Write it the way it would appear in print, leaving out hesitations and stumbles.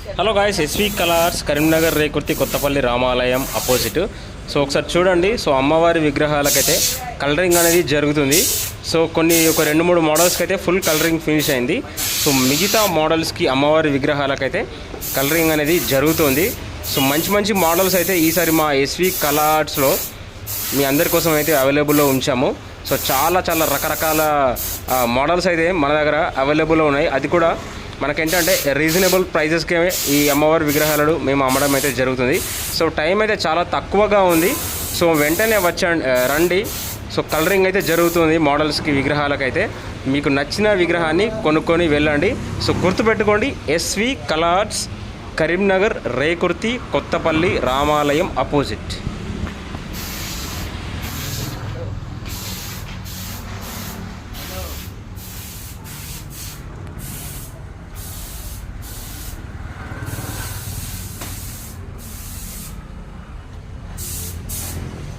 Hello guys, SV colours Karimnagar Rekurthi Kothapalli రామాలయం opposite. So ఒకసారి చూడండి. సో అమ్మవారి విగ్రహాలకైతే కలరింగ్ అనేది జరుగుతుంది. సో ఒక 2-3 మోడల్స్కి అయితే ఫుల్ కలరింగ్ ఫినిష్ అయింది. సో మిగతా మోడల్స్కి అమ్మవారి విగ్రహాలకైతే కలరింగ్ అనేది జరుగుతుంది. సో మంచి మోడల్స్ అయితే ఈసారి మా ఎస్వి కలర్స్లో మీ అందరి కోసం అయితే అవైలబుల్లో ఉంచాము. సో చాలా రకరకాల మోడల్స్ అయితే మన దగ్గర అవైలబుల్లో ఉన్నాయి. అది కూడా మనకేంటంటే రీజనబుల్ ప్రైజెస్కే ఈ అమ్మవారి విగ్రహాలు మేము అమ్మడం అయితే జరుగుతుంది. సో టైం అయితే చాలా తక్కువగా ఉంది. సో వెంటనే రండి. సో కలరింగ్ అయితే జరుగుతుంది మోడల్స్కి, విగ్రహాలకైతే. మీకు నచ్చిన విగ్రహాన్ని కొనుక్కొని వెళ్ళండి. సో గుర్తుపెట్టుకోండి, ఎస్వి కలర్స్ కరీంనగర్ రేకుర్తి కొత్తపల్లి రామాలయం అపోజిట్.